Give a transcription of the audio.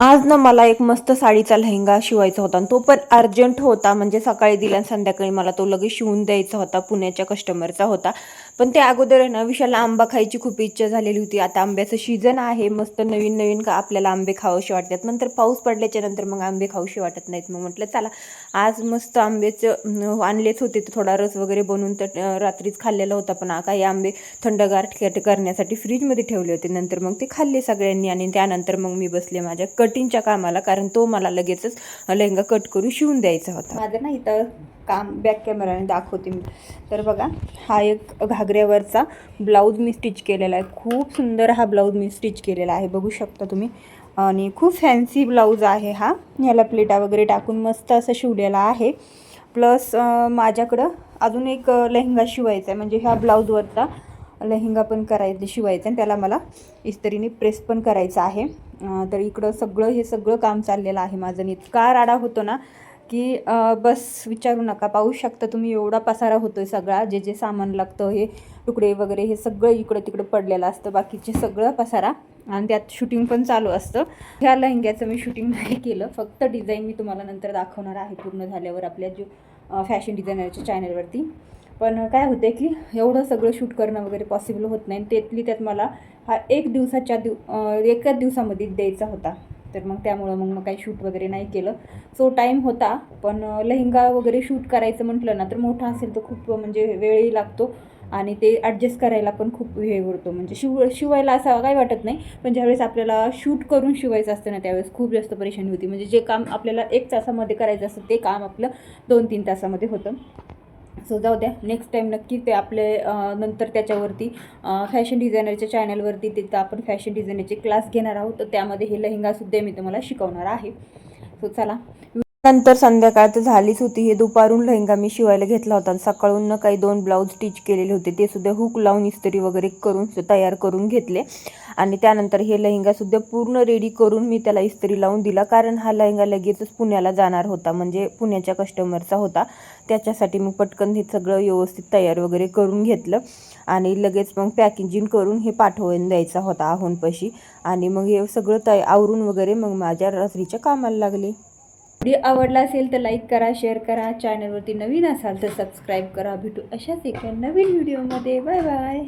आज ना मला एक मस्त साडीचा लेहंगा शिवायचा होता आणि तो पण अर्जंट होता. म्हणजे सकाळी दिला आणि संध्याकाळी मला तो लगेच शिवून द्यायचा होता. पुण्याच्या कस्टमरचा होता. पण त्या अगोदर आहे ना विशालला आंबा खायची खूप इच्छा झालेली होती. आता आंब्याचं सीझन आहे. मस्त नवीन नवीन का आपल्याला आंबे खावेसे वाटतात. नंतर पाऊस पडल्याच्या नंतर मग आंबे खाऊशी वाटत नाहीत. मग म्हटलं चला आज मस्त आंब्याचं आणलेच होते. थोडा रस वगैरे बनवून तर रात्रीच खाल्लेला होता. पण काही आंबे थंडगार करण्यासाठी फ्रीजमध्ये ठेवले होते. नंतर मग ते खाल्ले सगळ्यांनी आणि त्यानंतर मग मी बसले माझ्या कटिंगच्या कामाला, कारण तो मला लगेचच लेहंगा कट करून शिवून द्यायचा होता. माझं ना इथं काम बॅक कॅमेराने दाखवते मी. तर बघा हा एक घागऱ्यावरचा ब्लाऊज मी स्टिच केलेला आहे. खूप सुंदर हा ब्लाऊज मी स्टिच केलेला आहे, बघू शकता तुम्ही. आणि खूप फॅन्सी ब्लाऊज आहे हा. ह्याला प्लेटा वगैरे टाकून मस्त असं शिवलेला आहे. प्लस माझ्याकडं अजून एक लेहंगा शिवायचा आहे. म्हणजे ह्या ब्लाऊजवरचा लेहंगा पण करायचं शिवायचं आणि त्याला मला इस्त्रीने प्रेस पण करायचं आहे. तर इकडं हे सगळं काम चाललेलं आहे माझं. इतका राडा होतो ना की बस विचारू नका. पाहू शकता तुम्ही एवढा पसारा होतो आहे सगळा. जे सामान लागतं हे तुकडे वगैरे हे सगळं इकडं तिकडं पडलेलं असतं, बाकीचे सगळं पसारा. आणि त्यात शूटिंग पण चालू असतं. ह्या लेहंग्याचं मी शूटिंग नाही केलं, फक्त डिझाईन मी तुम्हाला नंतर दाखवणार आहे पूर्ण झाल्यावर आपल्या जो फॅशन डिझायनरच्या चॅनलवरती. पण काय होते की एवढं सगळं शूट करणं वगैरे पॉसिबल होत नाही. त्यात मला हा एकाच दिवसामध्ये द्यायचा होता. तर मग त्यामुळं मग काही शूट वगैरे नाही केलं. सो टाईम होता, पण लेहंगा वगैरे शूट करायचं म्हटलं ना तर मोठा असेल तर खूप म्हणजे वेळही लागतो आणि ते ॲडजस्ट करायला पण खूप वेळ उरतो. म्हणजे शिवायला असं काही वाटत नाही, पण ज्यावेळेस आपल्याला शूट करून शिवायचं असतं ना त्यावेळेस खूप जास्त परेशानी होती. म्हणजे जे काम आपल्याला 1 तासामध्ये करायचं असतं ते काम आपलं 2-3 तासामध्ये होतं. सो जाऊ द्या, नेक्स्ट टाईम नक्की ते आपले नंतर त्याच्यावरती फॅशन डिझायनरच्या चॅनलवरती तिथं आपण फॅशन डिझायनरचे क्लास घेणार आहोत. तर त्यामध्ये हे लेहंगासुद्धा मी तुम्हाला शिकवणार आहे. सो चला. नंतर संध्याकाळ तर झालीच होती. हे दुपारून लेहंगा मी शिवायला घेतला होता. सकाळून काही 2 ब्लाऊज स्टिच केलेले होते, ते सुद्धा हुक लावून इस्त्री वगैरे करून तयार करून घेतले. आणि त्यानंतर हे लेहंगासुद्धा पूर्ण रेडी करून मी त्याला इस्त्री लावून दिला, कारण हा लेहंगा लगेचच पुण्याला जाणार होता. म्हणजे पुण्याच्या कस्टमरचा होता. त्याच्यासाठी मग पटकन हे सगळं व्यवस्थित तयार वगैरे करून घेतलं आणि लगेच मग पॅकेजिंग करून हे पाठवून द्यायचा होता आहोनपाशी. आणि मग हे सगळं आवरून वगैरे मग माझ्या रात्रीच्या कामाला लागले. व्हिडिओ आवडला असेल तर लाईक करा, शेअर करा. चॅनलवरती नवीन असाल तर सबस्क्राईब करा. भेटू अशाच एका नवीन व्हिडिओमध्ये. Bye bye.